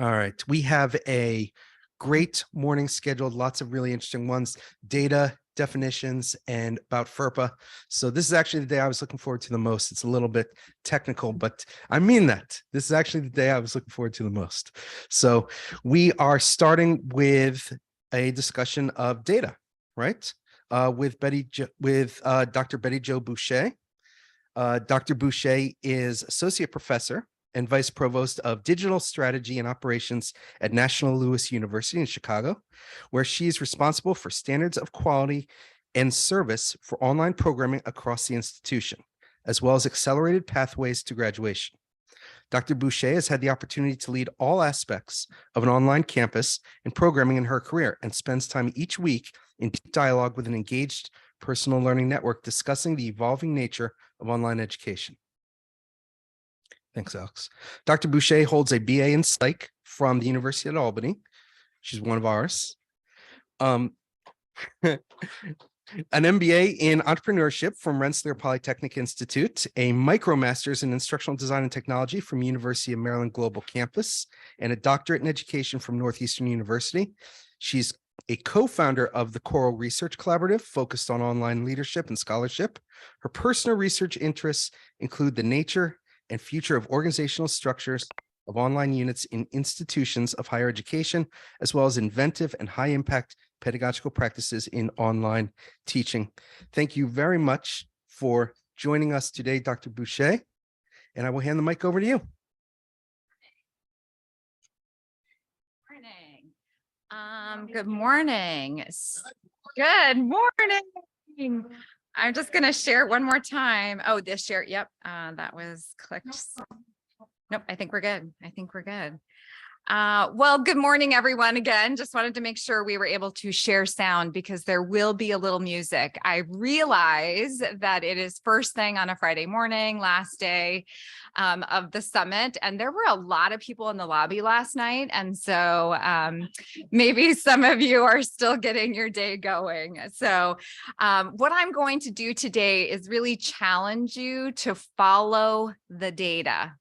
All right. We have a great morning scheduled, lots of really interesting ones, data, definitions, and about FERPA. So this is actually the day I was looking forward to the most. It's a little bit technical, but I mean that. This is actually the day I was looking forward to the most. So we are starting with a discussion of data, right? With Dr. Bettyjo Bouchey. Dr. Bouchey is associate professor and vice provost of digital strategy and operations at National Louis University in Chicago, where she is responsible for standards of quality and service for online programming across the institution, as well as accelerated pathways to graduation. Dr. Bouchey has had the opportunity to lead all aspects of an online campus and programming in her career and spends time each week in deep dialogue with an engaged personal learning network discussing the evolving nature of online education. Thanks, Alex. Dr. Bouchey holds a BA in Psych from the University of Albany. She's one of ours. An MBA in entrepreneurship from Rensselaer Polytechnic Institute, a micromasters in instructional design and technology from University of Maryland Global Campus, and a doctorate in education from Northeastern University. She's a co-founder of the Coral Research Collaborative focused on online leadership and scholarship. Her personal research interests include the nature and future of organizational structures of online units in institutions of higher education, as well as inventive and high-impact pedagogical practices in online teaching. Thank you very much for joining us today, Dr. Bouchey, and I will hand the mic over to you. Good morning. Good morning. I'm just going to share one more time. Oh, this share. Yep. That was clicked. Nope. I think we're good. Well, good morning, everyone. Again, just wanted to make sure we were able to share sound because there will be a little music. I realize that it is first thing on a Friday morning, last day of the summit, and there were a lot of people in the lobby last night. And so maybe some of you are still getting your day going. So what I'm going to do today is really challenge you to follow the data.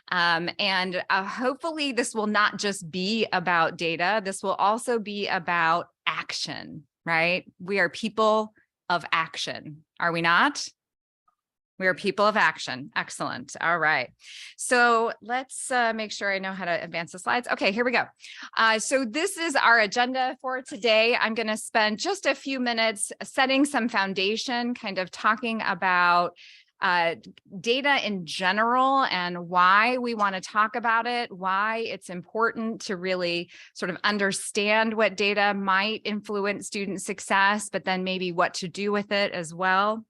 And hopefully this will not just be about data. This will also be about action, right? We are people of action, are we not? We are people of action. Excellent. All right. So let's make sure I know how to advance the slides. Okay, here we go. So this is our agenda for today. I'm going to spend just a few minutes setting some foundation, kind of talking about data in general and why we want to talk about it, why it's important to really sort of understand what data might influence student success, but then maybe what to do with it as well.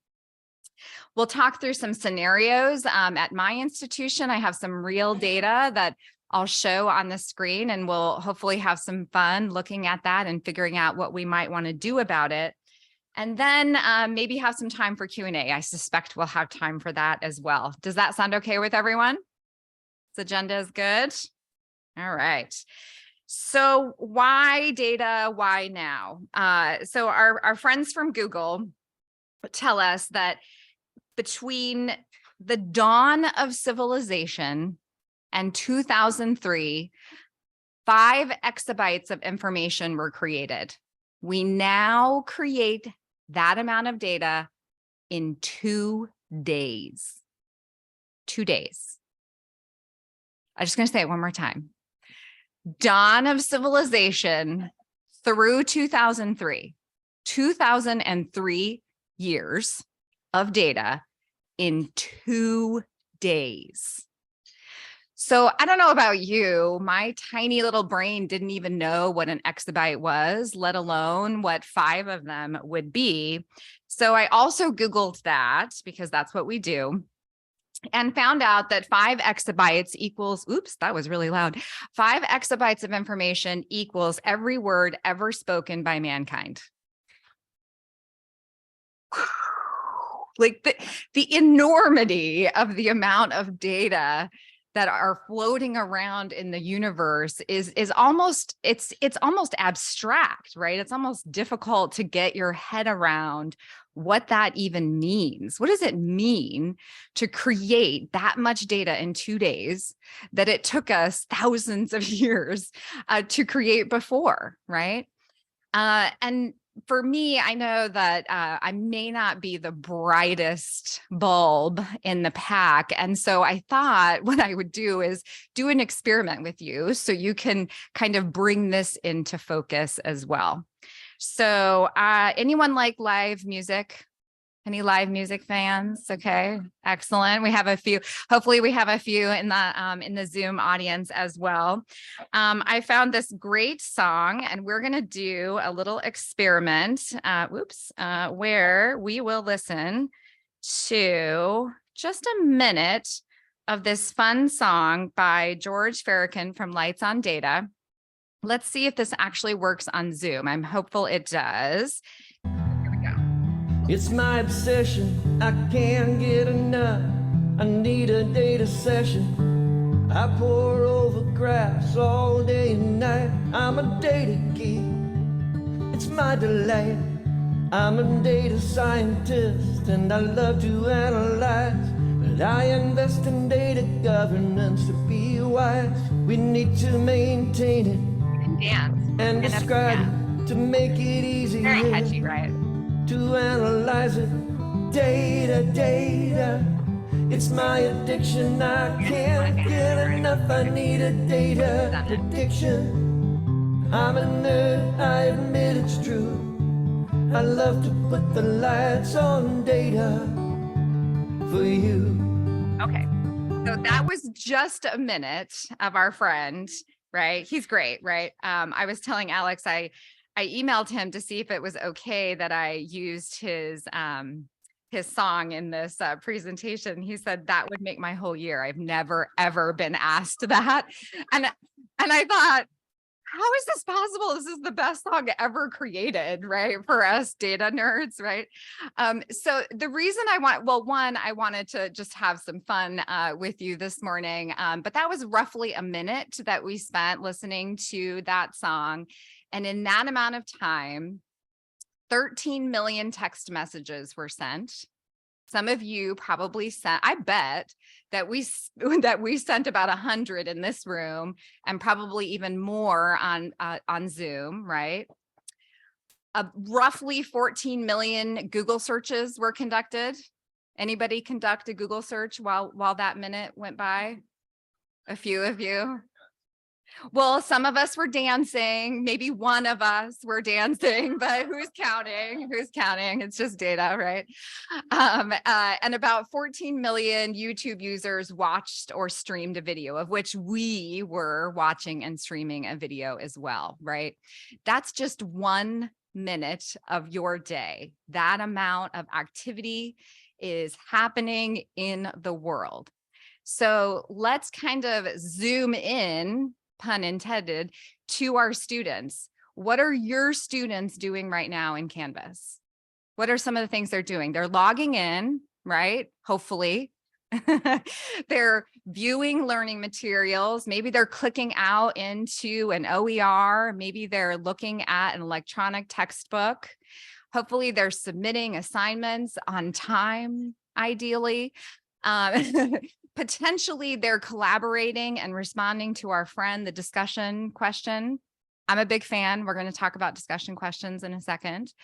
We'll talk through some scenarios. At my institution, I have some real data that I'll show on the screen, and we'll hopefully have some fun looking at that and figuring out what we might want to do about it. And then maybe have some time for Q&A. I suspect we'll have time for that as well. Does that sound okay with everyone? This agenda is good? All right. So why data? Why now? So our friends from Google tell us that between the dawn of civilization and 2003, 5 exabytes of information were created. We now create that amount of data in 2 days. 2 days. I'm just going to say it one more time. Dawn of civilization through 2003. 2003 years of data in 2 days. So I don't know about you, my tiny little brain didn't even know what an exabyte was, let alone what 5 of them would be. So I also Googled that because that's what we do, and found out that 5 exabytes equals, oops, that was really loud. 5 exabytes of information equals every word ever spoken by mankind. Like the enormity of the amount of data that are floating around in the universe is almost, it's almost abstract, right? It's almost difficult to get your head around what that even means. What does it mean to create that much data in 2 days that it took us thousands of years to create before, right? And for me, I know that I may not be the brightest bulb in the pack. And so I thought what I would do is do an experiment with you so you can kind of bring this into focus as well. So anyone like live music? Any live music fans? Okay, excellent. We have a few. Hopefully, we have a few in the Zoom audience as well. I found this great song, and we're going to do a little experiment. Where we will listen to just a minute of this fun song by George Farrakhan from Lights on Data. Let's see if this actually works on Zoom. I'm hopeful it does. It's my obsession, I can't get enough. I need a data session. I pour over graphs all day and night. I'm a data geek, it's my delight. I'm a data scientist and I love to analyze. But I invest in data governance to be wise. We need to maintain it And dance. and describe it to make it easy. Very catchy, right? To analyze it, data, it's my addiction, I can't get enough, I need a data addiction. I'm a nerd, I admit it's true, I love to put the lights on data for you. Okay, so that was just a minute of our friend, right? He's great, right? I was telling Alex, I emailed him to see if it was okay that I used his song in this presentation. He said that would make my whole year. I've never, ever been asked that. And I thought, how is this possible? This is the best song ever created, right? For us data nerds, right? So the reason I wanted to just have some fun with you this morning, but that was roughly a minute that we spent listening to that song. And in that amount of time, 13 million text messages were sent. Some of you probably sent, I bet that we sent about 100 in this room and probably even more on Zoom, right? Roughly 14 million Google searches were conducted. Anybody conduct a Google search while that minute went by? A few of you. Well, some of us were dancing, maybe one of us were dancing, but who's counting? Who's counting? It's just data, right? And about 14 million YouTube users watched or streamed a video, of which we were watching and streaming a video as well, right? That's just 1 minute of your day. That amount of activity is happening in the world. So let's kind of zoom in, pun intended, to our students. What are your students doing right now in Canvas? What are some of the things they're doing? They're logging in, right? Hopefully. They're viewing learning materials. Maybe they're clicking out into an OER. Maybe they're looking at an electronic textbook. Hopefully they're submitting assignments on time, ideally. Potentially they're collaborating and responding to our friend, the discussion question. I'm a big fan. We're going to talk about discussion questions in a second.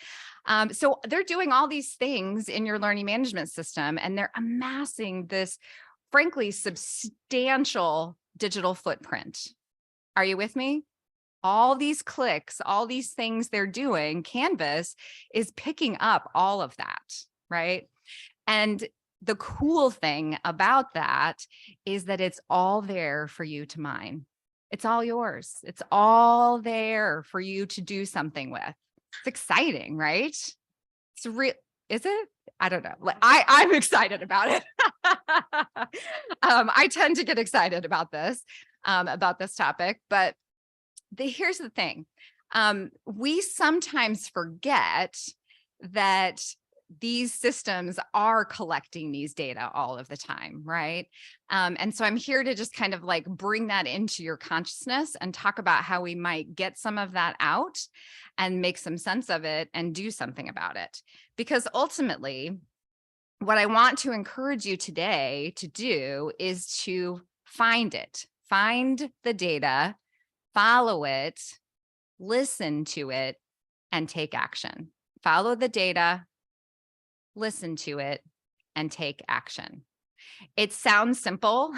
So they're doing all these things in your learning management system, and they're amassing this, frankly, substantial digital footprint. Are you with me? All these clicks, all these things they're doing, Canvas is picking up all of that, right? And the cool thing about that is that it's all there for you to mine. It's all yours. It's all there for you to do something with. It's exciting, right? It's real. Is it? I don't know. I'm excited about it. I tend to get excited about this topic, but here's the thing. We sometimes forget that these systems are collecting these data all of the time, right? And so I'm here to just kind of like bring that into your consciousness and talk about how we might get some of that out and make some sense of it and do something about it. Because ultimately, what I want to encourage you today to do is to find it, find the data, follow it, listen to it, and take action. Follow the data, listen to it, and take action. It sounds simple,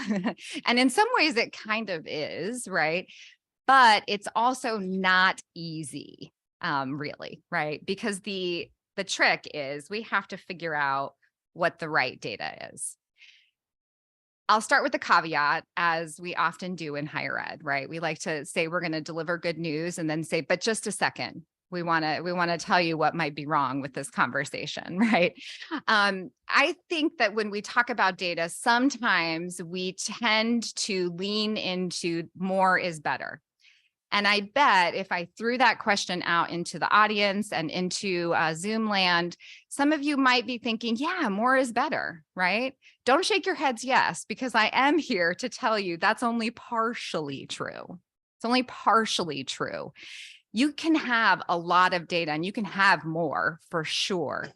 and in some ways it kind of is, right? But it's also not easy, really, right? Because the trick is we have to figure out what the right data is. I'll start with the caveat, as we often do in higher ed, right? We like to say we're going to deliver good news and then say, but just a second. We want to tell you what might be wrong with this conversation, right? I think that when we talk about data, sometimes we tend to lean into more is better. And I bet if I threw that question out into the audience and into Zoom land, some of you might be thinking, yeah, more is better, right? Don't shake your heads yes, because I am here to tell you that's only partially true. It's only partially true. You can have a lot of data and you can have more for sure.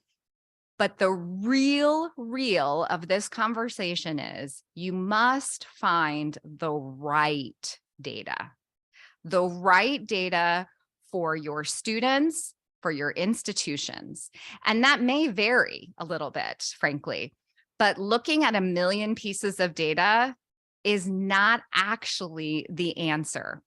But the real of this conversation is you must find the right data. The right data for your students, for your institutions. And that may vary a little bit, frankly, but looking at 1 million pieces of data is not actually the answer.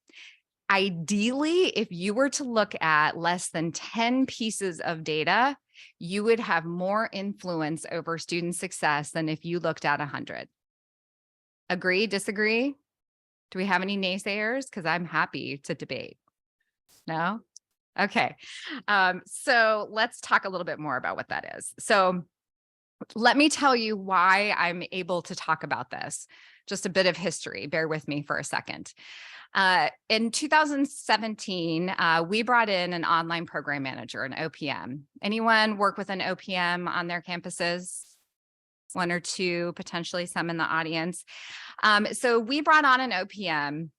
Ideally, if you were to look at less than 10 pieces of data, you would have more influence over student success than if you looked at 100. Agree, disagree? Do we have any naysayers? Because I'm happy to debate. No? Okay. So let's talk a little bit more about what that is. So let me tell you why I'm able to talk about this. Just a bit of history. Bear with me for a second. In 2017, we brought in an online program manager, an OPM. Anyone work with an OPM on their campuses? One or two, potentially some in the audience. So we brought on an OPM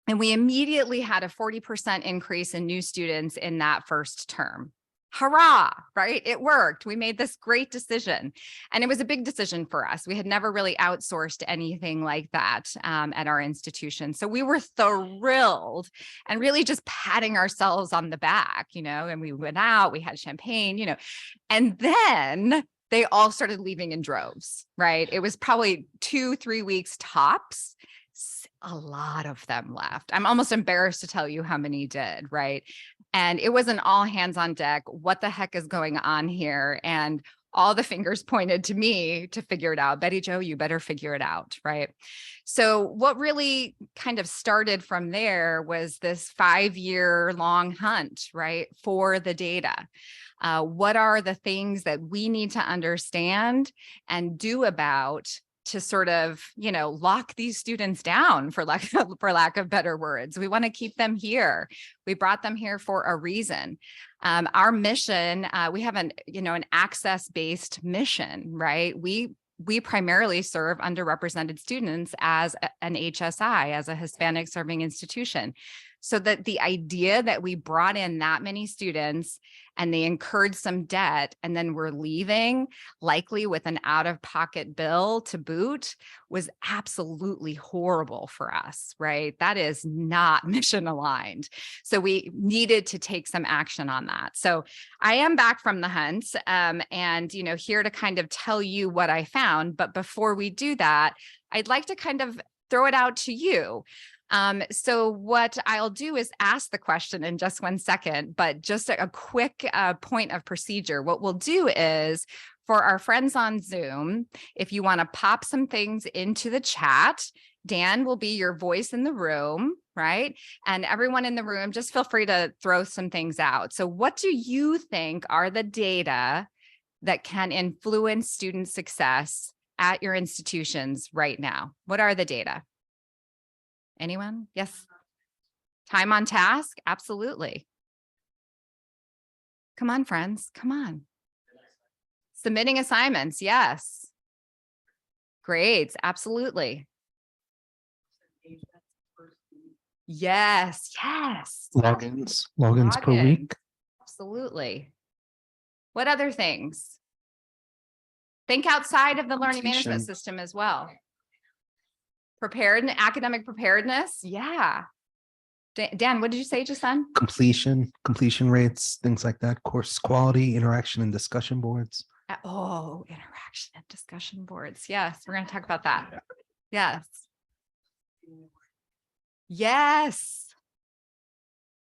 and we immediately had a 40% increase in new students in that first term. Hurrah, right? It worked. We made this great decision. And it was a big decision for us. We had never really outsourced anything like that at our institution. So we were thrilled and really just patting ourselves on the back, and we went out, we had champagne, and then they all started leaving in droves, right? It was probably 2-3 weeks tops. A lot of them left. I'm almost embarrassed to tell you how many did, right? And it was an all hands on deck. What the heck is going on here? And all the fingers pointed to me to figure it out. Bettyjo, you better figure it out, right? So what really kind of started from there was this 5-year-long hunt, right, for the data. What are the things that we need to understand and do about to sort of, lock these students down, for lack of better words? We want to keep them here. We brought them here for a reason. Our mission, we have an access-based mission, right? We primarily serve underrepresented students as an HSI, as a Hispanic serving institution. So that the idea that we brought in that many students and they incurred some debt and then we're leaving, likely with an out-of-pocket bill to boot, was absolutely horrible for us, right? That is not mission aligned. So we needed to take some action on that. So I am back from the hunt and, here to kind of tell you what I found. But before we do that, I'd like to kind of throw it out to you. So what I'll do is ask the question in just 1 second, but just a quick point of procedure. What we'll do is, for our friends on Zoom, if you want to pop some things into the chat, Dan will be your voice in the room, right? And everyone in the room, just feel free to throw some things out. So what do you think are the data that can influence student success at your institutions right now? What are the data? Anyone? Yes. Time on task? Absolutely. Come on, friends. Come on. Submitting assignments. Yes. Grades. Absolutely. Yes. Yes. Logins per Login. week. Absolutely. What other things? Think outside of the learning management Completion. system as well. Academic preparedness. Yeah. Dan, what did you say just then? Completion rates, things like that. Course quality, interaction and discussion boards. Oh, interaction and discussion boards. Yes, we're going to talk about that. Yes. Yes.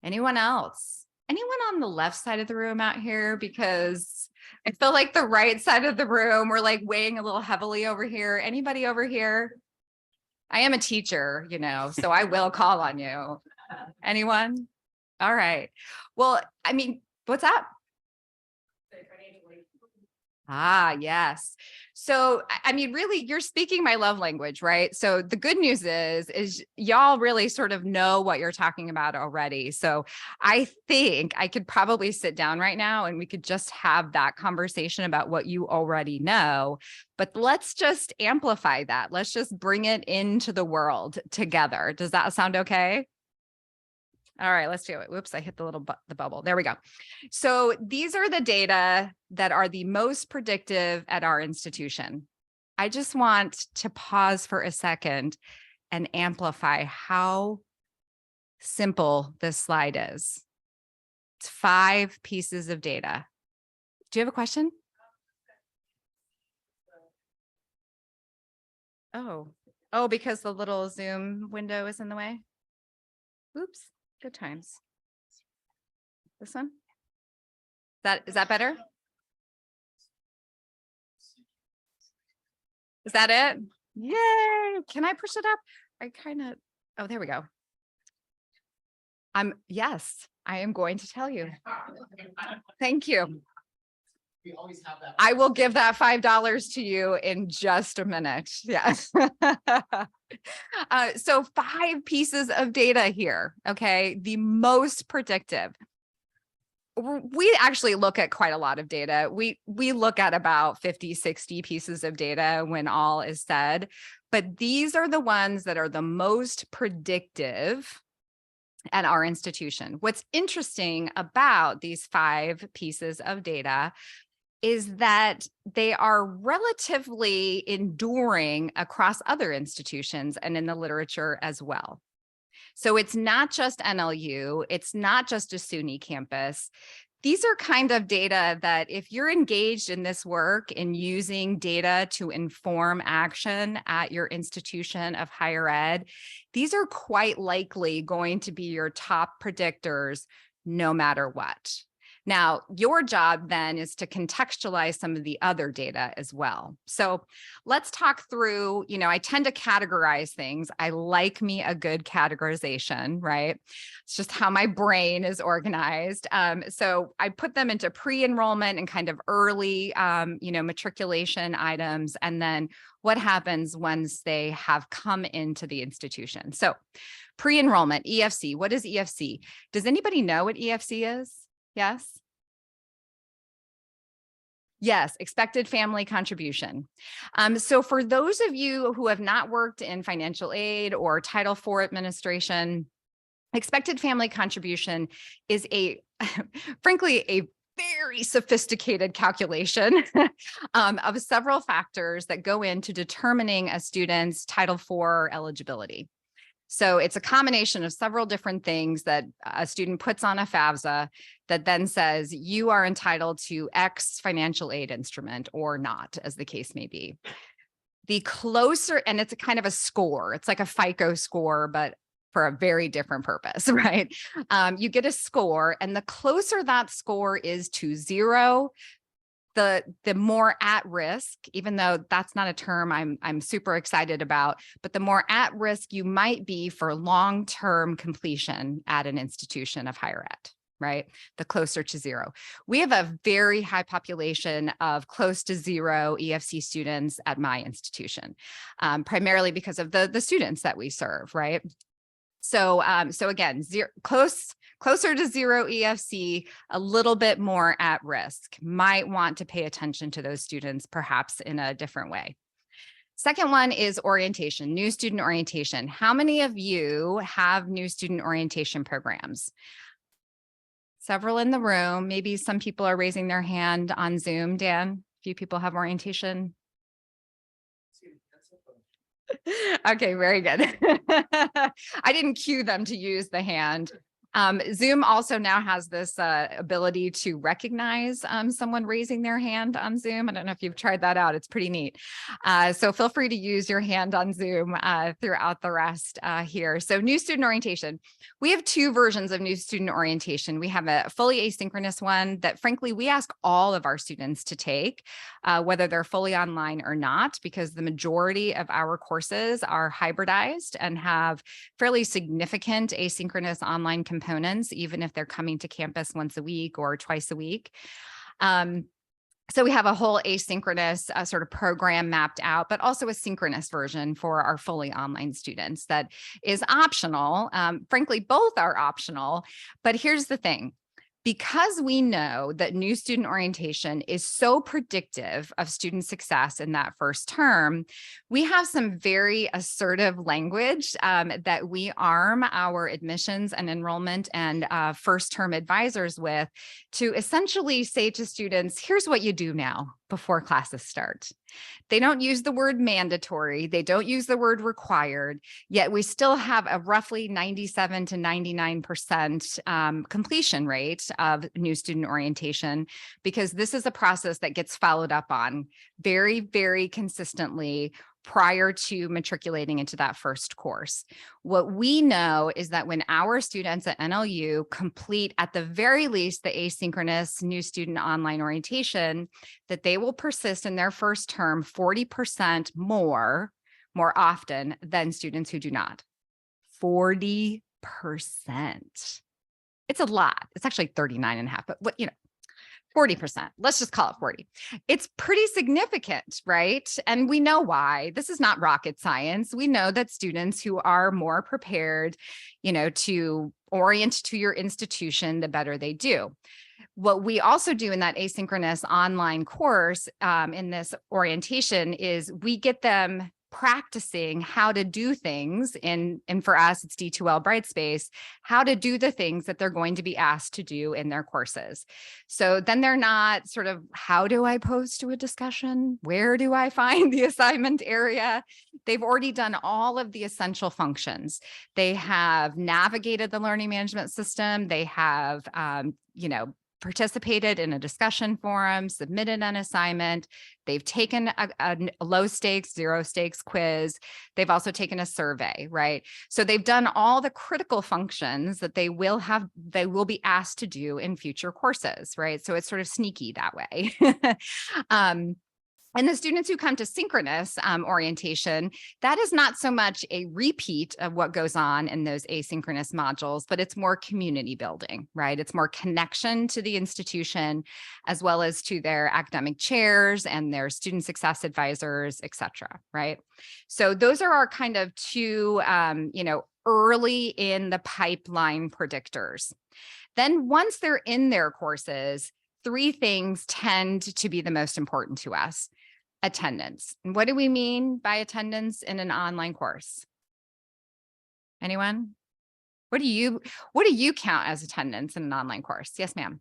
Anyone else? Anyone on the left side of the room out here? Because I feel like the right side of the room, we're like weighing a little heavily over here. Anybody over here? I am a teacher, so I will call on you. Anyone? All right. Well, I mean, what's up? Ah, yes. So, I mean, really, you're speaking my love language, right? So the good news is y'all really sort of know what you're talking about already. So I think I could probably sit down right now and we could just have that conversation about what you already know, but let's just amplify that. Let's just bring it into the world together. Does that sound okay? All right, let's do it. Whoops, I hit the bubble. There we go. So these are the data that are the most predictive at our institution. I just want to pause for a second and amplify how simple this slide is. It's 5 pieces of data. Do you have a question? Oh, because the little Zoom window is in the way. Oops. Good times. This one? Is that better? Is that it? Yay. Can I push it up? Oh, there we go. Yes, I am going to tell you. Thank you. We always have that. I will give that $5 to you in just a minute. Yes. So 5 pieces of data here. Okay. The most predictive. We actually look at quite a lot of data. We look at about 50, 60 pieces of data when all is said, but these are the ones that are the most predictive at our institution. What's interesting about these 5 pieces of data is that they are relatively enduring across other institutions and in the literature as well. So it's not just NLU, it's not just a SUNY campus. These are kind of data that if you're engaged in this work in using data to inform action at your institution of higher ed, these are quite likely going to be your top predictors no matter what. Now, your job then is to contextualize some of the other data as well. So let's talk through, I tend to categorize things. I like me a good categorization, right? It's just how my brain is organized. So I put them into pre-enrollment and kind of early, matriculation items, and then what happens once they have come into the institution. So pre-enrollment, EFC, what is EFC? Does anybody know what EFC is? Yes. Yes, expected family contribution. So for those of you who have not worked in financial aid or Title IV administration, expected family contribution is frankly, a very sophisticated calculation of several factors that go into determining a student's Title IV eligibility. So it's a combination of several different things that a student puts on a FAFSA that then says you are entitled to X financial aid instrument or not, as the case may be. The closer, and it's a kind of a score, it's like a FICO score, but for a very different purpose, right? You get a score, and the closer that score is to 0, the more at risk, even though that's not a term I'm super excited about, but the more at risk you might be for long-term completion at an institution of higher ed, right? The closer to 0. We have a very high population of close to 0 EFC students at my institution, primarily because of the students that we serve, right? So, so again, closer to zero EFC, a little bit more at risk. Might want to pay attention to those students perhaps in a different way. Second one is orientation, new student orientation. How many of you have new student orientation programs? Several in the room. Maybe some people are raising their hand on Zoom. Dan, a few people have orientation. Okay, very good. I didn't cue them to use the hand. Zoom also now has this ability to recognize someone raising their hand on Zoom. I don't know if you've tried that out. It's pretty neat. So feel free to use your hand on Zoom throughout the rest here. So new student orientation. We have two versions of new student orientation. We have a fully asynchronous one that frankly, we ask all of our students to take, whether they're fully online or not, because the majority of our courses are hybridized and have fairly significant asynchronous online components, even if they're coming to campus once a week or twice a week. So we have a whole asynchronous sort of program mapped out, but also a synchronous version for our fully online students that is optional. Frankly, both are optional, but here's the thing. Because we know that new student orientation is so predictive of student success in that first term, we have some very assertive language that we arm our admissions and enrollment and first term advisors with to essentially say to students, here's what you do now before classes start. They don't use the word mandatory. They don't use the word required, yet we still have a roughly 97 to 99% completion rate of new student orientation, because this is a process that gets followed up on very, very consistently prior to matriculating into that first course. What we know is that when our students at NLU complete at the very least the asynchronous new student online orientation, that they will persist in their first term 40% more often than students who do not. 40%. It's a lot. It's actually 39.5, but what, 40%, let's just call it 40. It's pretty significant, right? And we know why. This is not rocket science. We know that students who are more prepared, to orient to your institution, the better they do. What we also do in that asynchronous online course in this orientation is we get them practicing how to do things and for us, it's D2L Brightspace, how to do the things that they're going to be asked to do in their courses. So then they're not sort of, how do I post to a discussion? Where do I find the assignment area? They've already done all of the essential functions. They have navigated the learning management system. They have, participated in a discussion forum, submitted an assignment. They've taken a low stakes, zero stakes quiz. They've also taken a survey, right? So they've done all the critical functions that they will be asked to do in future courses, right? So it's sort of sneaky that way. And the students who come to synchronous orientation, that is not so much a repeat of what goes on in those asynchronous modules, but it's more community building, right? It's more connection to the institution, as well as to their academic chairs and their student success advisors, et cetera, right? So those are our kind of two, early in the pipeline predictors. Then once they're in their courses, three things tend to be the most important to us. Attendance. And what do we mean by attendance in an online course? Anyone? What do you count as attendance in an online course? Yes, ma'am.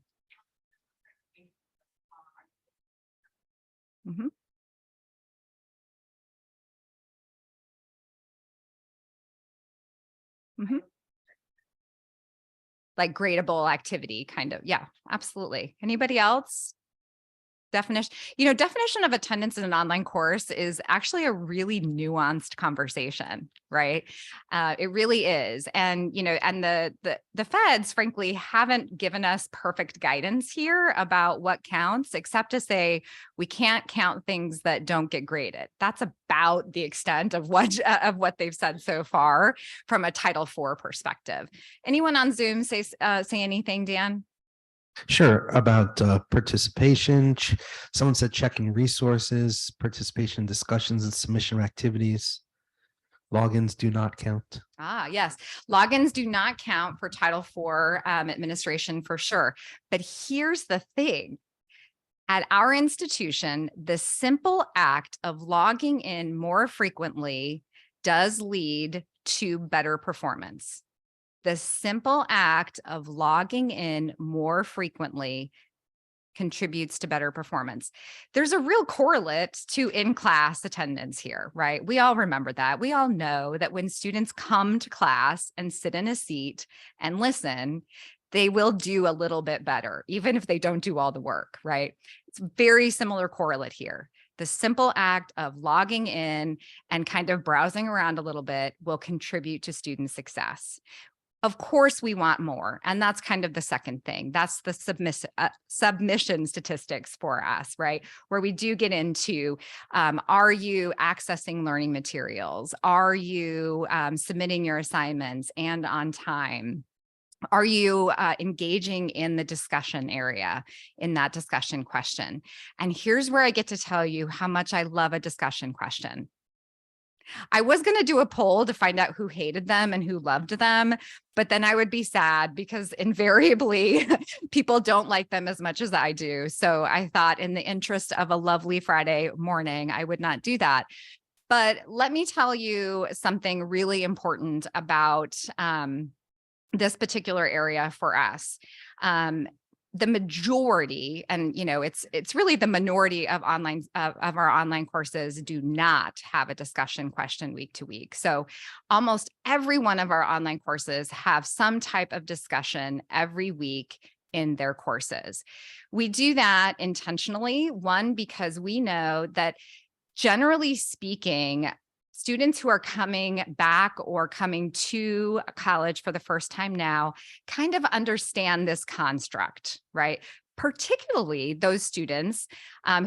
Mm-hmm. Mm-hmm. Like gradable activity, kind of. Yeah, absolutely. Anybody else? Definition of attendance in an online course is actually a really nuanced conversation, right? It really is. And, and the feds, frankly, haven't given us perfect guidance here about what counts, except to say we can't count things that don't get graded. That's about the extent of what they've said so far from a Title IV perspective. Anyone on Zoom say anything, Dan? Sure. About participation. Someone said checking resources, participation in discussions and submission activities. Logins do not count. Ah, yes. Logins do not count for Title IV administration for sure. But here's the thing. At our institution, the simple act of logging in more frequently does lead to better performance. The simple act of logging in more frequently contributes to better performance. There's a real correlate to in-class attendance here, right? We all remember that. We all know that when students come to class and sit in a seat and listen, they will do a little bit better, even if they don't do all the work, right? It's very similar correlate here. The simple act of logging in and kind of browsing around a little bit will contribute to student success. Of course, we want more. And that's kind of the second thing. That's the submission statistics for us, right? Where we do get into, are you accessing learning materials? Are you submitting your assignments and on time? Are you engaging in the discussion area in that discussion question? And here's where I get to tell you how much I love a discussion question. I was going to do a poll to find out who hated them and who loved them, but then I would be sad because invariably people don't like them as much as I do. So I thought in the interest of a lovely Friday morning, I would not do that. But let me tell you something really important about this particular area for us. The majority, and it's really the minority of our online courses do not have a discussion question week to week. So almost every one of our online courses have some type of discussion every week in their courses. We do that intentionally, one, because we know that generally speaking, students who are coming back or coming to college for the first time now kind of understand this construct, right? Particularly those students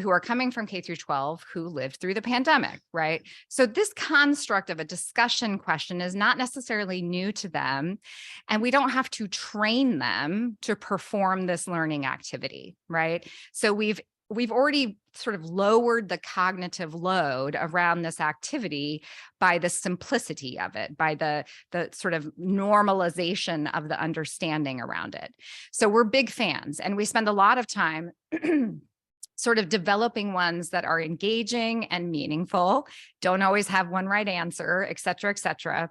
who are coming from K through 12 who lived through the pandemic, right? So this construct of a discussion question is not necessarily new to them, and we don't have to train them to perform this learning activity, right? So we've already sort of lowered the cognitive load around this activity by the simplicity of it, by the sort of normalization of the understanding around it. So we're big fans, and we spend a lot of time sort of developing ones that are engaging and meaningful, don't always have one right answer, et cetera,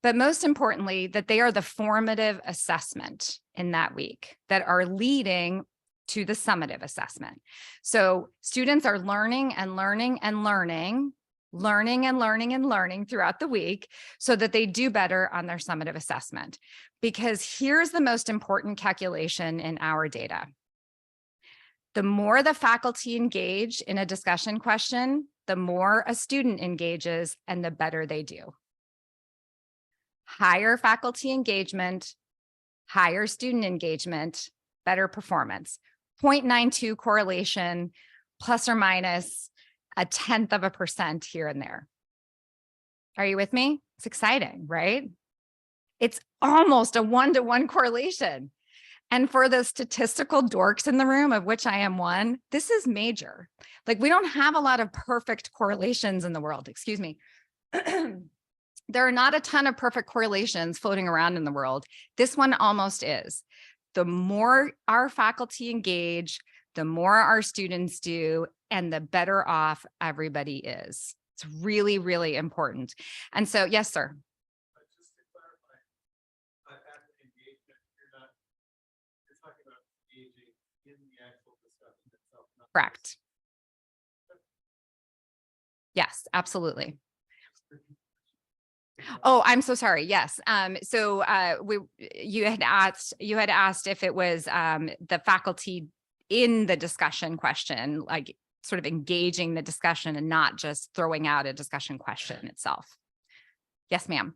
but most importantly, that they are the formative assessment in that week that are leading to the summative assessment. So students are learning and learning and learning throughout the week so that they do better on their summative assessment. Because here's the most important calculation in our data. The more the faculty engage in a discussion question, the more a student engages and the better they do. Higher faculty engagement, higher student engagement, better performance. 0.92 correlation, plus or minus 0.1% here and there. Are you with me? It's exciting, right? It's almost a 1-to-1 correlation. And for the statistical dorks in the room, of which I am one, this is major. Like, we don't have a lot of perfect correlations in the world, excuse me. There are not a ton of perfect correlations floating around in the world. This one almost is. The more our faculty engage, the more our students do, and the better off everybody is. It's really, really important. And so, yes, sir. Just to clarify, engagement, you're talking about engaging in the actual discussion itself. Correct. Yes, absolutely. Oh, I'm so sorry. Yes. So you had asked if it was the faculty in the discussion question, like sort of engaging the discussion and not just throwing out a discussion question itself. Yes, ma'am.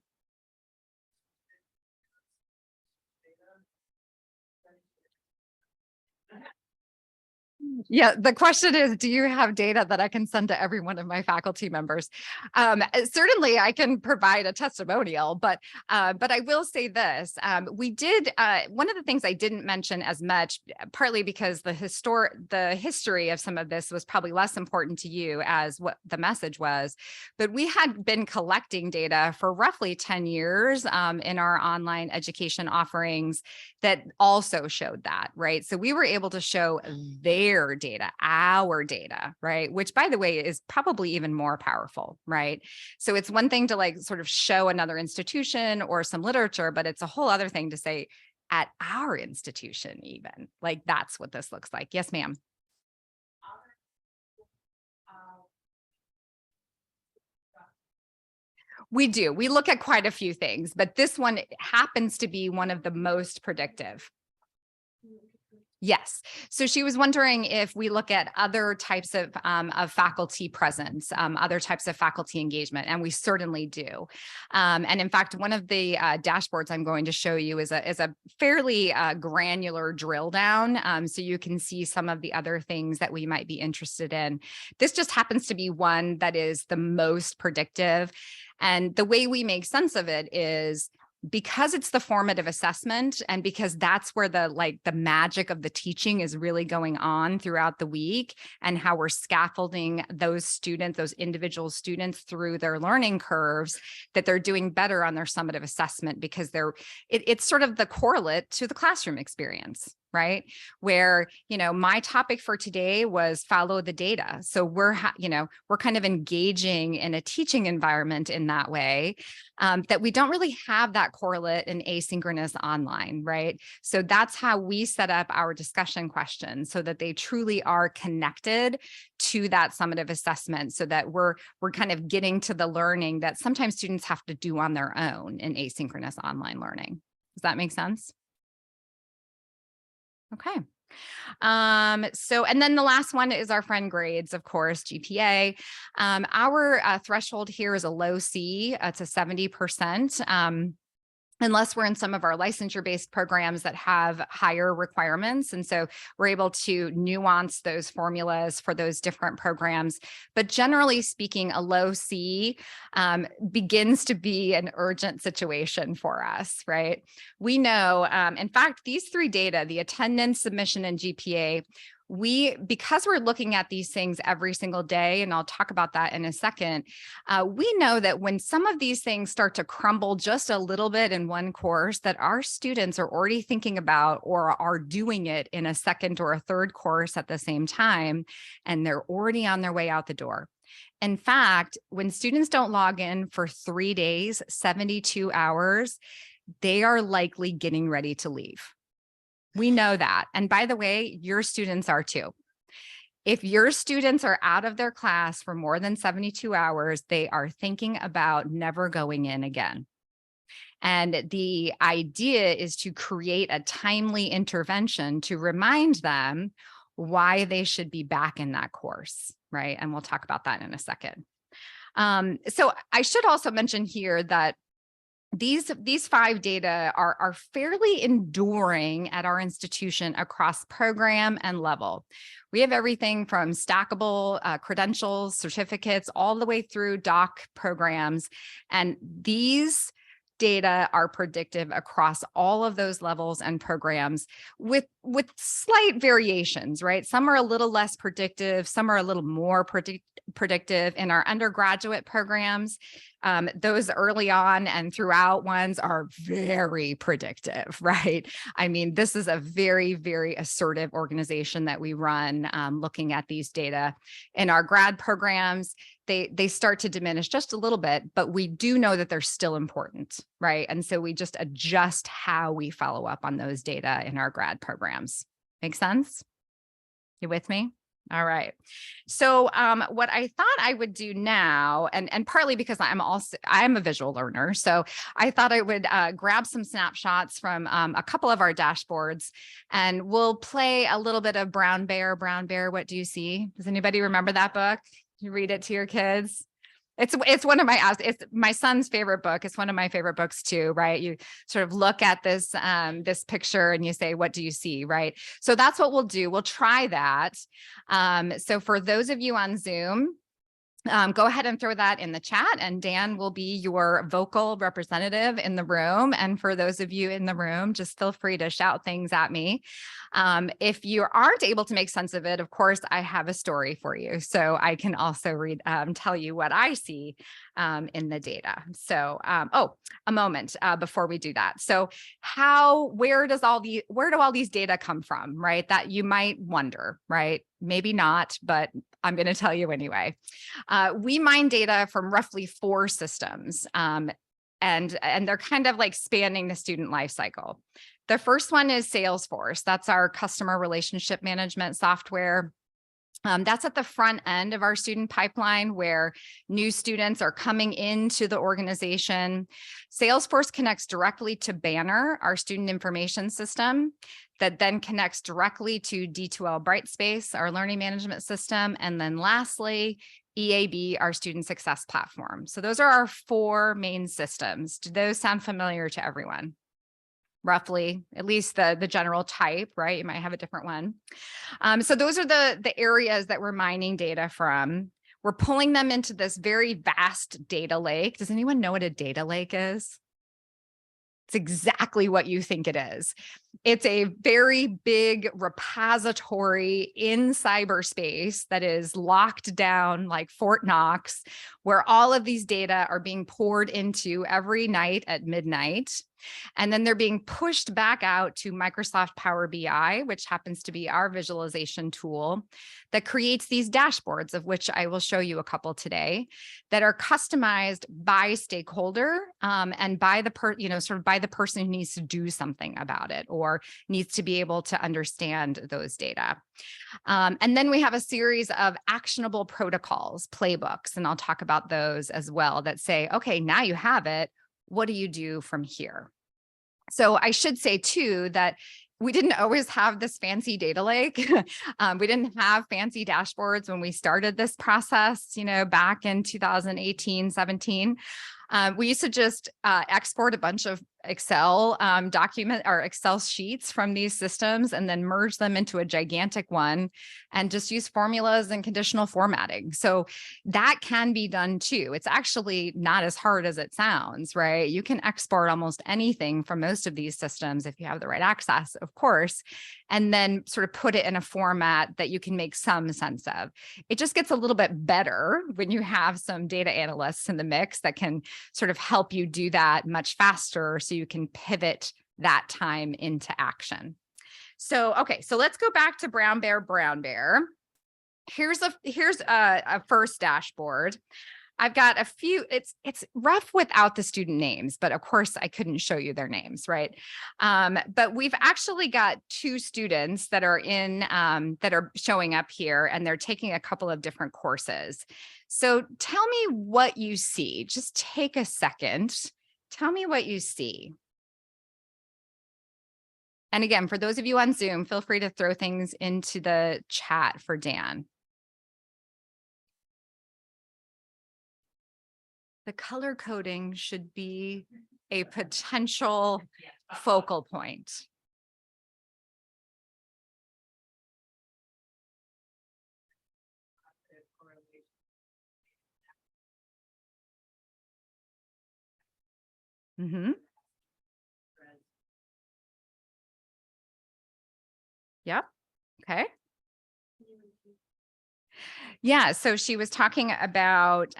Yeah, the question is, do you have data that I can send to every one of my faculty members? Certainly, I can provide a testimonial, but I will say this: we did one of the things I didn't mention as much, partly because the history of some of this was probably less important to you as what the message was, but we had been collecting data for roughly 10 years in our online education offerings that also showed that, right? So we were able to show their data, our data, right? Which, by the way, is probably even more powerful, right? So it's one thing to like sort of show another institution or some literature, but it's a whole other thing to say at our institution, even like that's what this looks like. Yes, ma'am. We do. We look at quite a few things, but this one happens to be one of the most predictive. Yes. So she was wondering if we look at other types of faculty presence, other types of faculty engagement, and we certainly do. And in fact, one of the dashboards I'm going to show you is a fairly granular drill down, so you can see some of the other things that we might be interested in. This just happens to be one that is the most predictive. And the way we make sense of it is because it's the formative assessment and because that's where the magic of the teaching is really going on throughout the week and how we're scaffolding those students, those individual students through their learning curves, that they're doing better on their summative assessment because it's sort of the correlate to the classroom experience, right? Where, my topic for today was follow the data. So we're kind of engaging in a teaching environment in that way, that we don't really have that correlate in asynchronous online, right? So that's how we set up our discussion questions so that they truly are connected to that summative assessment so that we're kind of getting to the learning that sometimes students have to do on their own in asynchronous online learning. Does that make sense? Okay. And then the last one is our friend grades, of course, GPA. Our threshold here is a low C. It's a 70%. Unless we're in some of our licensure-based programs that have higher requirements. And so we're able to nuance those formulas for those different programs. But generally speaking, a low C begins to be an urgent situation for us, right? We know, in fact, these three data, the attendance, submission, and GPA, because we're looking at these things every single day, and I'll talk about that in a second, we know that when some of these things start to crumble just a little bit in one course, that our students are already thinking about or are doing it in a second or a third course at the same time, and they're already on their way out the door. In fact, when students don't log in for 3 days, 72 hours, they are likely getting ready to leave. We know that. And by the way, your students are too. If your students are out of their class for more than 72 hours, they are thinking about never going in again. And the idea is to create a timely intervention to remind them why they should be back in that course, right? And we'll talk about that in a second. So I should also mention here that these 5 data are fairly enduring at our institution across program and level. We have everything from stackable credentials, certificates, all the way through doc programs. And these data are predictive across all of those levels and programs with slight variations, right? Some are a little less predictive, some are a little more predictive. In our undergraduate programs, those early on and throughout ones are very predictive, right? I mean, this is a very, very assertive organization that we run, looking at these data. In our grad programs, they start to diminish just a little bit, but we do know that they're still important, right? And so we just adjust how we follow up on those data in our grad programs. Make sense? You with me? All right. So what I thought I would do now, and partly because I'm a visual learner, so I thought I would grab some snapshots from a couple of our dashboards, and we'll play a little bit of Brown Bear, what do you see? Does anybody remember that book? You read it to your kids. It's one of it's my son's favorite book. It's one of my favorite books too, right? You sort of look at this this picture and you say, what do you see, right? So that's what we'll do. We'll try that. So for those of you on Zoom, go ahead and throw that in the chat, and Dan will be your vocal representative in the room. And for those of you in the room, just feel free to shout things at me. If you aren't able to make sense of it, of course, I have a story for you. So I can also tell you what I see in the data. So, oh, a moment before we do that. So where do all these data come from, right? That you might wonder, right? Maybe not, but I'm going to tell you anyway. We mine data from roughly 4 systems, and they're kind of like spanning the student life cycle. The first one is Salesforce. That's our customer relationship management software. That's at the front end of our student pipeline where new students are coming into the organization. Salesforce connects directly to Banner, our student information system, that then connects directly to D2L Brightspace, our learning management system. And then lastly, EAB, our student success platform. So those are our 4 main systems. Do those sound familiar to everyone? Roughly, at least the general type, right? You might have a different one. So those are the areas that we're mining data from. We're pulling them into this very vast data lake. Does anyone know what a data lake is? It's exactly what you think it is. It's a very big repository in cyberspace that is locked down like Fort Knox, where all of these data are being poured into every night at midnight. And then they're being pushed back out to Microsoft Power BI, which happens to be our visualization tool that creates these dashboards, of which I will show you a couple today, that are customized by stakeholder and by the by the person who needs to do something about it or needs to be able to understand those data. And then we have a series of actionable protocols, playbooks, and I'll talk about those as well, that say, okay, now you have it. What do you do from here? So I should say too that we didn't always have this fancy data lake. We didn't have fancy dashboards when we started this process, back in 2018, 17. We used to just export a bunch of Excel Excel sheets from these systems and then merge them into a gigantic one and just use formulas and conditional formatting. So that can be done too. It's actually not as hard as it sounds, right? You can export almost anything from most of these systems if you have the right access, of course, and then sort of put it in a format that you can make some sense of. It just gets a little bit better when you have some data analysts in the mix that can sort of help you do that much faster so you can pivot that time into action. So, okay, so let's go back to Brown Bear. Here's a first dashboard. I've got a few, it's rough without the student names, but of course I couldn't show you their names, right? But we've actually got 2 students that are that are showing up here, and they're taking a couple of different courses. So tell me what you see. Just take a second. Tell me what you see. And again, for those of you on Zoom, feel free to throw things into the chat for Dan. The color coding should be a potential focal point. Mm-hmm. Yep. Okay. Yeah, so she was talking about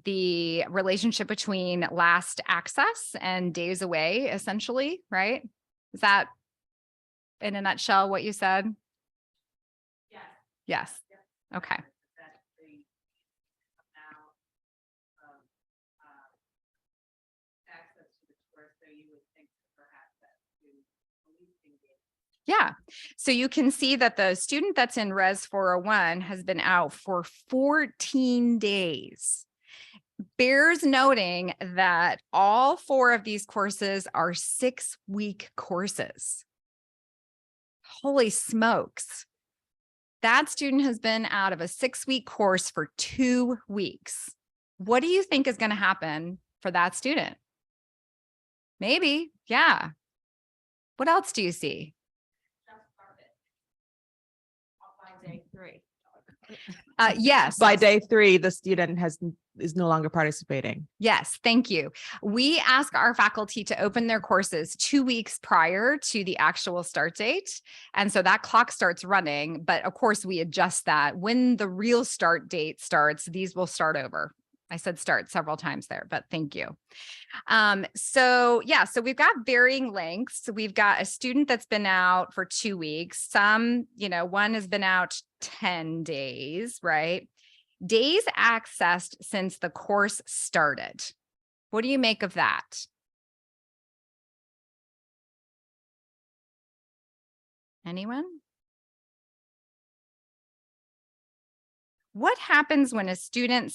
the relationship between last access and days away, essentially, right? Is that in a nutshell what you said? Yes. Yes. Okay. Yeah, so you can see that the student that's in Res 401 has been out for 14 days. Bears noting that all 4 of these courses are 6-week courses. Holy smokes. That student has been out of a 6-week course for 2 weeks. What do you think is going to happen for that student? Maybe. Yeah. What else do you see? Day 3. Yes. By day 3, the student is no longer participating. Yes, thank you. We ask our faculty to open their courses 2 weeks prior to the actual start date. And so that clock starts running, but of course we adjust that. When the real start date starts, these will start over. I said start several times there, but thank you. So we've got varying lengths. We've got a student that's been out for 2 weeks. Some, one has been out 10 days, right? Days accessed since the course started. What do you make of that? Anyone? What happens when a student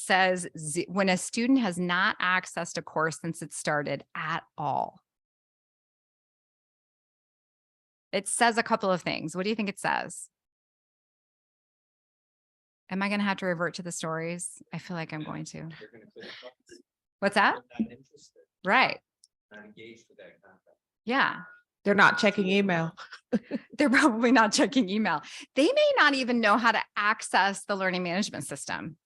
when a student has not accessed a course since it started at all? It says a couple of things. What do you think it says? Am I going to have to revert to the stories? I feel like I'm going to. What's that? Right. Not engaged with that content. Yeah. They're not checking email. They're probably not checking email. They may not even know how to access the learning management system.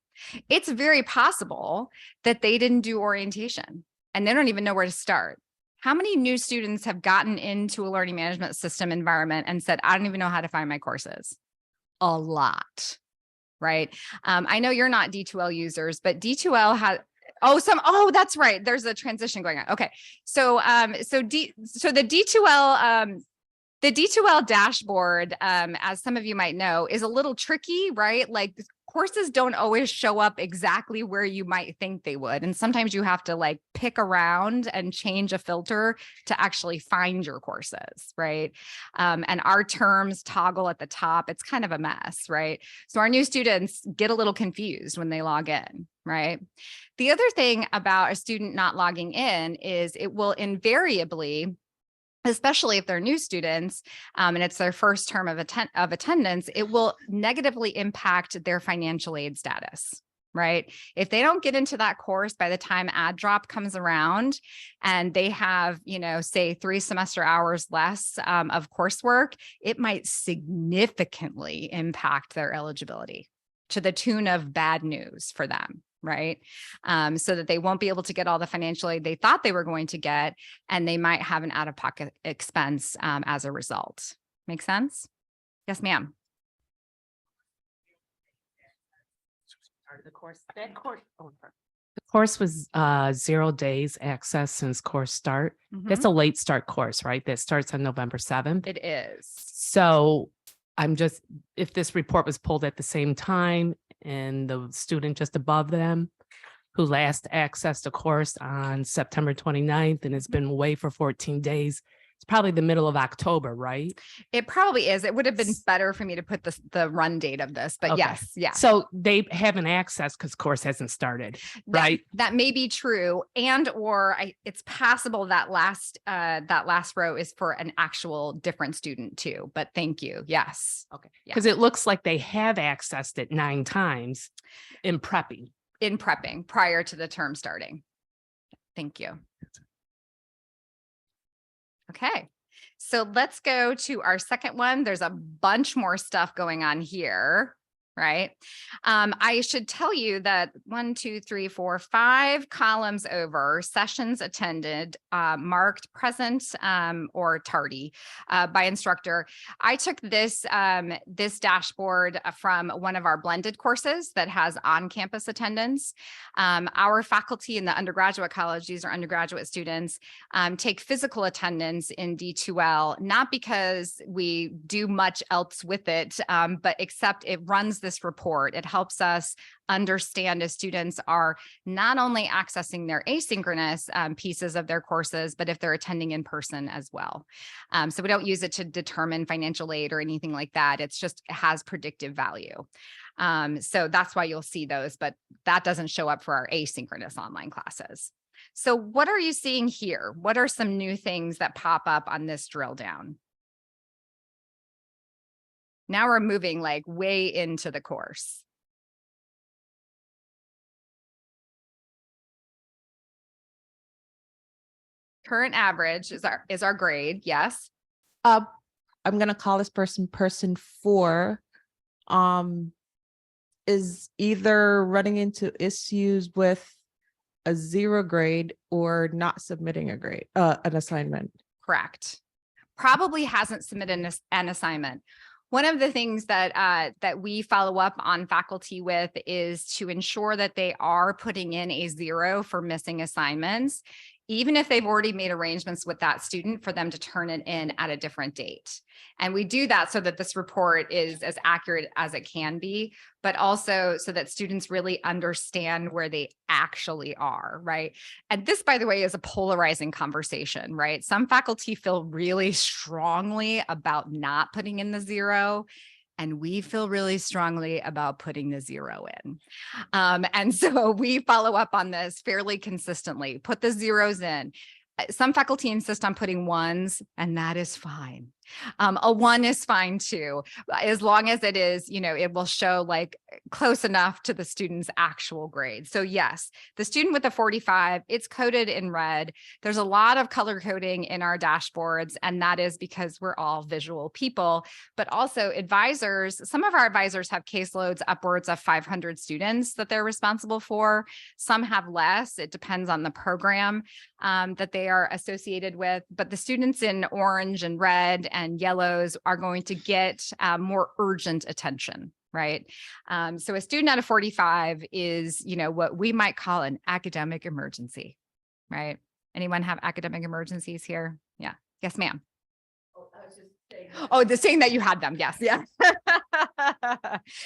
It's very possible that they didn't do orientation and they don't even know where to start. How many new students have gotten into a learning management system environment and said, I don't even know how to find my courses? A lot, right? I know you're not D2L users, but D2L has, that's right. There's a transition going on. Okay. So the D2L dashboard, as some of you might know, is a little tricky, right? Like courses don't always show up exactly where you might think they would. And sometimes you have to pick around and change a filter to actually find your courses, right? And our terms toggle at the top. It's kind of a mess, right? So our new students get a little confused when they log in, right? The other thing about a student not logging in is it will invariably, especially if they're new students and it's their first term of attendance, it will negatively impact their financial aid status, right? If they don't get into that course by the time add drop comes around and they have, say 3 semester hours less of coursework, it might significantly impact their eligibility to the tune of bad news for them. Right. So that they won't be able to get all the financial aid they thought they were going to get, and they might have an out-of-pocket expense as a result. Make sense? Yes, ma'am. The course was 0 days access since course start. That's a late start course, right? That starts on November 7th. It is. So if this report was pulled at the same time and the student just above them who last accessed a course on September 29th and has been away for 14 days, it's probably the middle of October, right? It probably is. It would have been better for me to put the run date of this, but Okay. yes. Yeah. So they haven't accessed because course hasn't started, right? That may be true. It's possible that last row is for an actual different student too, but thank you. Yes. Okay. Yeah. Because it looks like they have accessed it 9 times in prepping. In prepping prior to the term starting. Thank you. Okay, so let's go to our second one. There's a bunch more stuff going on here, right? I should tell you that 1, 2, 3, 4, 5 columns over, sessions attended, marked present or tardy by instructor. I took this dashboard from one of our blended courses that has on-campus attendance. Our faculty in the undergraduate college, these are undergraduate students, take physical attendance in D2L, not because we do much else with it, but except it runs this report. It helps us understand if students are not only accessing their asynchronous pieces of their courses, but if they're attending in person as well. So we don't use it to determine financial aid or anything like that. It has predictive value. So that's why you'll see those, but that doesn't show up for our asynchronous online classes. So what are you seeing here? What are some new things that pop up on this drill down? Now we're moving way into the course. Current average is our grade. Yes. I'm gonna call this person 4. Is either running into issues with a 0 grade or not submitting a grade, an assignment. Correct. Probably hasn't submitted an assignment. One of the things that that we follow up on faculty with is to ensure that they are putting in a 0 for missing assignments, even if they've already made arrangements with that student for them to turn it in at a different date. And we do that so that this report is as accurate as it can be, but also so that students really understand where they actually are, right? And this, by the way, is a polarizing conversation, right? Some faculty feel really strongly about not putting in the 0. And we feel really strongly about putting the 0 in. And so we follow up on this fairly consistently, put the 0s in. Some faculty insist on putting 1s, and that is fine. A 1 is fine too, as long as it is, it will show like close enough to the student's actual grade. So yes, the student with a 45, it's coded in red. There's a lot of color coding in our dashboards, and that is because we're all visual people, but also advisors. Some of our advisors have caseloads upwards of 500 students that they're responsible for. Some have less. It depends on the program that they are associated with, but the students in orange and red and yellows are going to get more urgent attention, right? So a student out of 45 is, what we might call an academic emergency, right? Anyone have academic emergencies here? Yeah. Yes, ma'am. Oh, the saying that you had them. Yes. Yeah.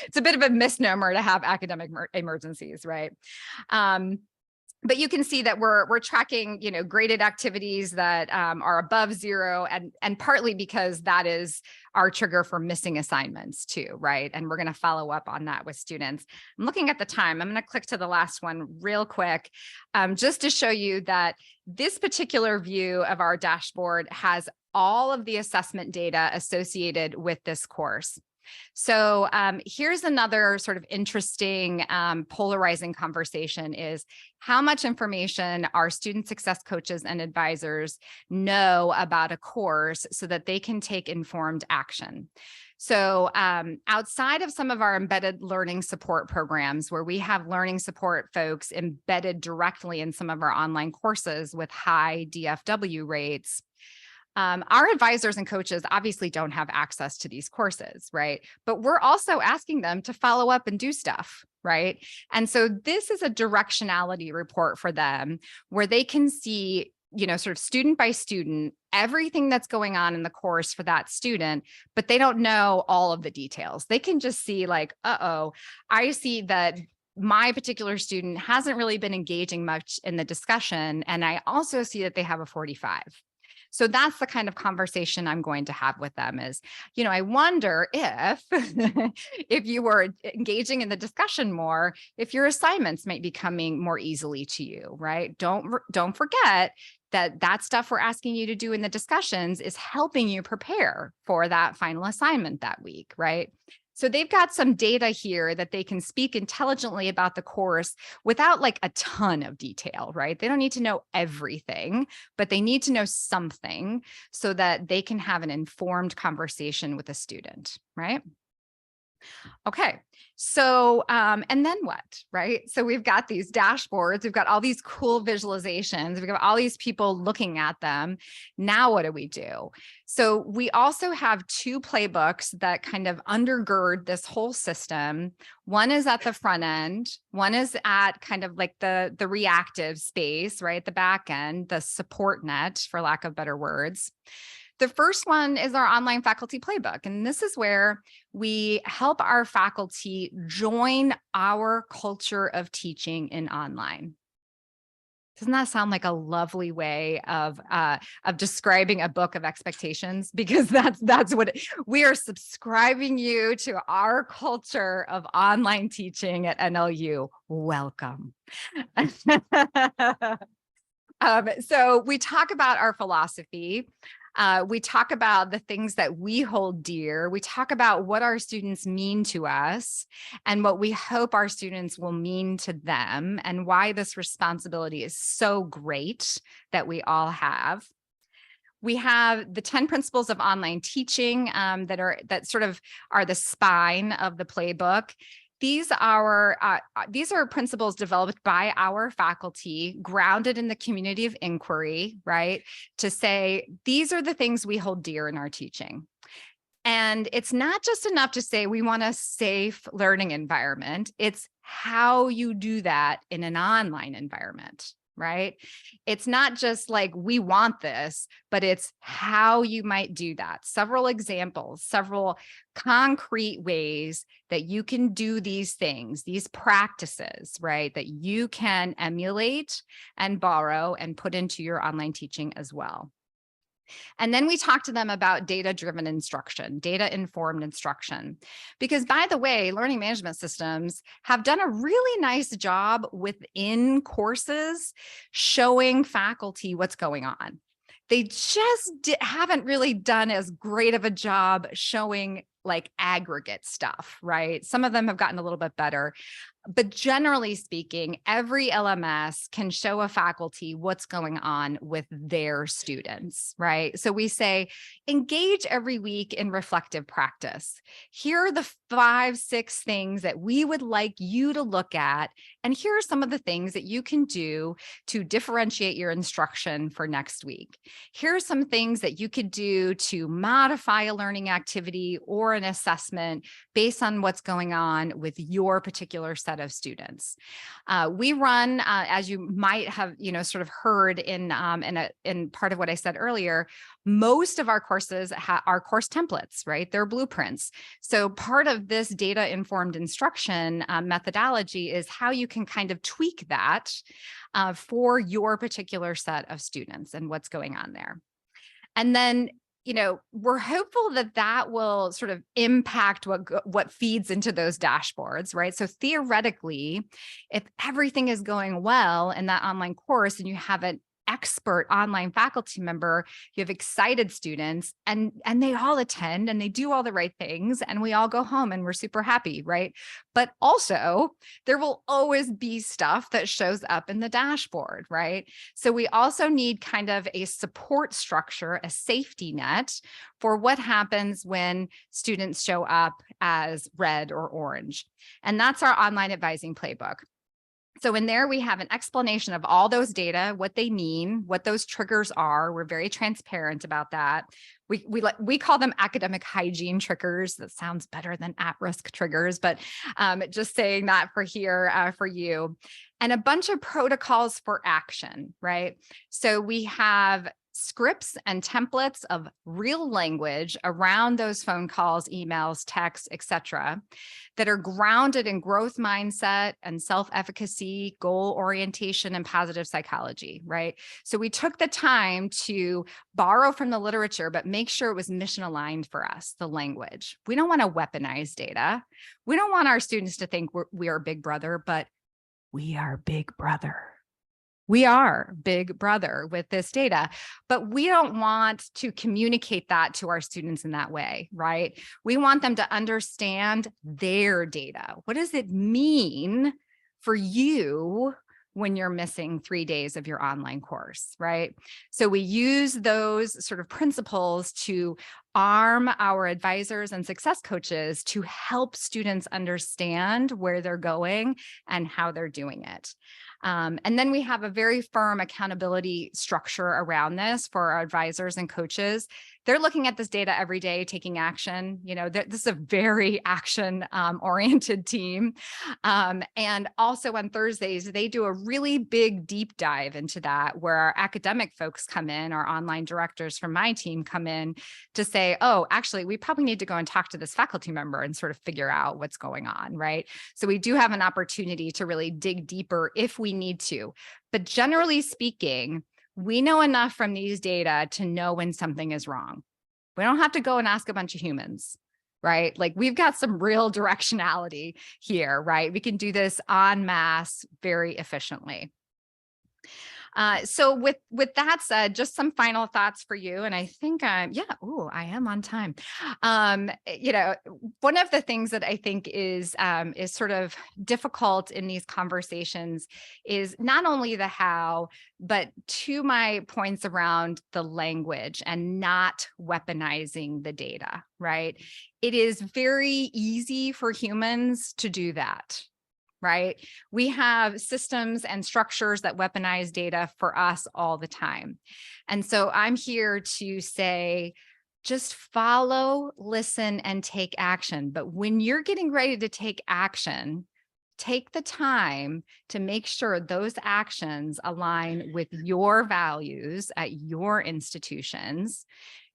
It's a bit of a misnomer to have academic emergencies, right? But you can see that we're tracking, graded activities that are above 0, and partly because that is our trigger for missing assignments too, right? And we're going to follow up on that with students. I'm looking at the time. I'm going to click to the last one real quick, just to show you that this particular view of our dashboard has all of the assessment data associated with this course. So here's another sort of interesting polarizing conversation is how much information our student success coaches and advisors know about a course so that they can take informed action. So outside of some of our embedded learning support programs where we have learning support folks embedded directly in some of our online courses with high DFW rates, our advisors and coaches obviously don't have access to these courses, right? But we're also asking them to follow up and do stuff, right? And so this is a directionality report for them where they can see, sort of student by student, everything that's going on in the course for that student, but they don't know all of the details. They can just see like, I see that my particular student hasn't really been engaging much in the discussion. And I also see that they have a 45. So that's the kind of conversation I'm going to have with them is, I wonder if, if you were engaging in the discussion more, if your assignments might be coming more easily to you, right? Don't forget that stuff we're asking you to do in the discussions is helping you prepare for that final assignment that week, right? So they've got some data here that they can speak intelligently about the course without like a ton of detail, right? They don't need to know everything, but they need to know something so that they can have an informed conversation with a student, right? Okay, so, and then what, right? So we've got these dashboards, we've got all these cool visualizations, we've got all these people looking at them. Now, what do we do? So we also have 2 playbooks that kind of undergird this whole system. One is at the front end, one is at kind of like the reactive space, right? The back end, the support net, for lack of better words. The first one is our online faculty playbook. And this is where we help our faculty join our culture of teaching in online. Doesn't that sound like a lovely way of describing a book of expectations? Because that's what we are subscribing you to our culture of online teaching at NLU. Welcome. So we talk about our philosophy. We talk about the things that we hold dear. We talk about what our students mean to us and what we hope our students will mean to them, and why this responsibility is so great that we all have. We have the 10 principles of online teaching that sort of are the spine of the playbook. These are principles developed by our faculty, grounded in the community of inquiry, right? To say, these are the things we hold dear in our teaching. And it's not just enough to say we want a safe learning environment. It's how you do that in an online environment, right? It's not just like, we want this, but it's how you might do that. Several examples, several concrete ways that you can do these things, these practices, right? That you can emulate and borrow and put into your online teaching as well. And then we talk to them about data-driven instruction, data-informed instruction. Because by the way, learning management systems have done a really nice job within courses showing faculty what's going on. They just haven't really done as great of a job showing like aggregate stuff, right? Some of them have gotten a little bit better. But generally speaking, every LMS can show a faculty what's going on with their students, right? So we say, engage every week in reflective practice. Here are the 5, 6 things that we would like you to look at. And here are some of the things that you can do to differentiate your instruction for next week. Here are some things that you could do to modify a learning activity or an assessment based on what's going on with your particular set of students. We run, as you might have, sort of heard in part of what I said earlier, most of our courses are course templates, right? They're blueprints. So part of this data-informed instruction methodology is how you can kind of tweak that for your particular set of students and what's going on there. And then we're hopeful that that will sort of impact what feeds into those dashboards, right? So theoretically, if everything is going well in that online course and you have an expert online faculty member, you have excited students, and they all attend and they do all the right things, and we all go home and we're super happy, right? But also there will always be stuff that shows up in the dashboard, right? So we also need kind of a support structure, a safety net for what happens when students show up as red or orange. And that's our online advising playbook. So in there, we have an explanation of all those data, what they mean, what those triggers are. We're very transparent about that. We call them academic hygiene triggers. That sounds better than at-risk triggers, but just saying that for here for you. And a bunch of protocols for action, right? So we have scripts and templates of real language around those phone calls, emails, texts, etc., that are grounded in growth mindset and self-efficacy, goal orientation, and positive psychology, right? So we took the time to borrow from the literature, but make sure it was mission aligned for us, the language. We don't want to weaponize data. We don't want our students to think we are Big Brother, but we are Big Brother. We are Big Brother with this data, but we don't want to communicate that to our students in that way, right? We want them to understand their data. What does it mean for you when you're missing 3 days of your online course, right? So we use those sort of principles to arm our advisors and success coaches to help students understand where they're going and how they're doing it. And then we have a very firm accountability structure around this for our advisors and coaches. They're looking at this data every day, taking action. This is a very action oriented team. And also on Thursdays, they do a really big deep dive into that, where our academic folks come in, our online directors from my team come in to say, oh, actually, we probably need to go and talk to this faculty member and sort of figure out what's going on, right? So we do have an opportunity to really dig deeper if we need to. But generally speaking, we know enough from these data to know when something is wrong. We don't have to go and ask a bunch of humans, right? Like, we've got some real directionality here, right? We can do this en masse very efficiently. So with that said, just some final thoughts for you. And I think I am on time. One of the things that I think is sort of difficult in these conversations is not only the how, but to my points around the language and not weaponizing the data, right? It is very easy for humans to do that. Right? We have systems and structures that weaponize data for us all the time. And so I'm here to say, just follow, listen, and take action. But when you're getting ready to take action, take the time to make sure those actions align with your values at your institutions,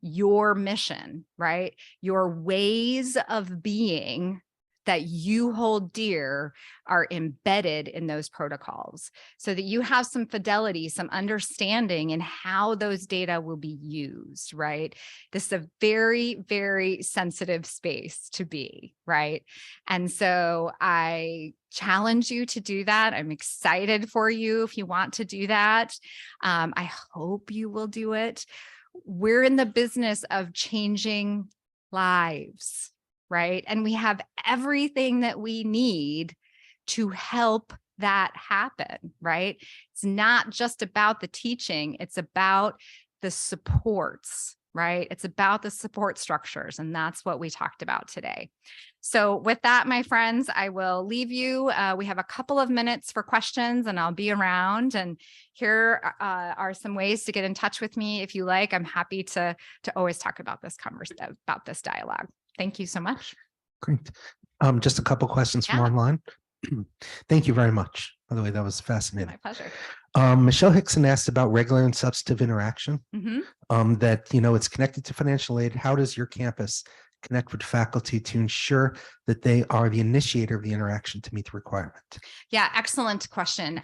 your mission, right? Your ways of being that you hold dear are embedded in those protocols so that you have some fidelity, some understanding in how those data will be used, right? This is a very, very sensitive space to be, right? And so I challenge you to do that. I'm excited for you if you want to do that. I hope you will do it. We're in the business of changing lives, right? And we have everything that we need to help that happen, right? It's not just about the teaching, it's about the supports, right? It's about the support structures, and that's what we talked about today. So with that, my friends, I will leave you. We have a couple of minutes for questions and I'll be around, and here are some ways to get in touch with me if you like. I'm happy to always talk about this about this dialogue. Thank you so much. Great. Just a couple questions from Yeah. online. Thank you very much. By the way, that was fascinating. My pleasure. Michelle Hickson asked about regular and substantive interaction. Mhm. That, it's connected to financial aid. How does your campus connect with faculty to ensure that they are the initiator of the interaction to meet the requirement? Yeah, excellent question.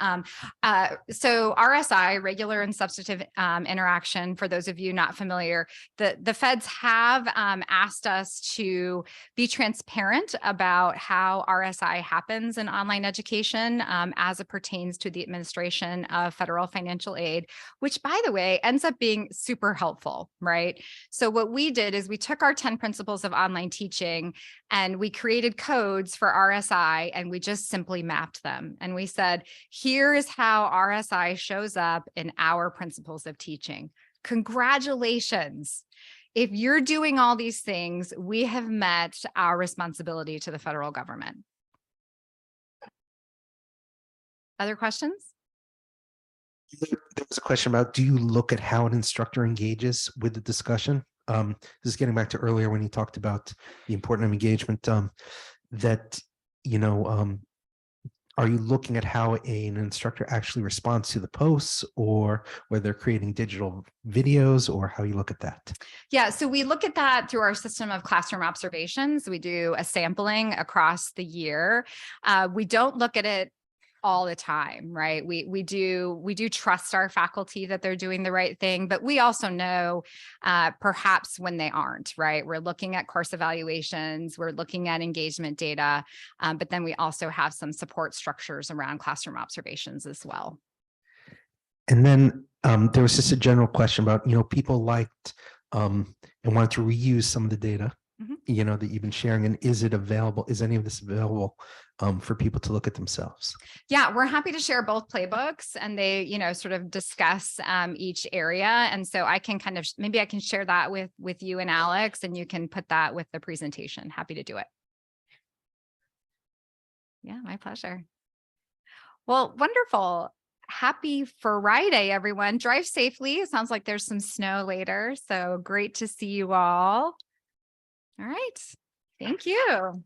So RSI, regular and substantive interaction, for those of you not familiar, the feds have asked us to be transparent about how RSI happens in online education as it pertains to the administration of federal financial aid, which, by the way, ends up being super helpful, right? So what we did is we took our 10 principles of online teaching and we created codes for RSI, and we just simply mapped them. And we said, here is how RSI shows up in our principles of teaching. Congratulations. If you're doing all these things, we have met our responsibility to the federal government. Other questions? There was a question about, do you look at how an instructor engages with the discussion? This is getting back to earlier when you talked about the importance of engagement, are you looking at how an instructor actually responds to the posts, or whether they're creating digital videos, or how you look at that? Yeah, so we look at that through our system of classroom observations. We do a sampling across the year. We don't look at it all the time, right? We do trust our faculty that they're doing the right thing, but we also know perhaps when they aren't, right? We're looking at course evaluations, we're looking at engagement data, but then we also have some support structures around classroom observations as well. And then there was just a general question about, people liked and wanted to reuse some of the data, that you've been sharing, and is it available? Is any of this available for people to look at themselves? Yeah, we're happy to share both playbooks, and they, sort of discuss each area. And so I can maybe I can share that with you and Alex, and you can put that with the presentation. Happy to do it. Yeah, my pleasure. Well, wonderful. Happy Friday, everyone. Drive safely. It sounds like there's some snow later, so great to see you all. All right. Thank you.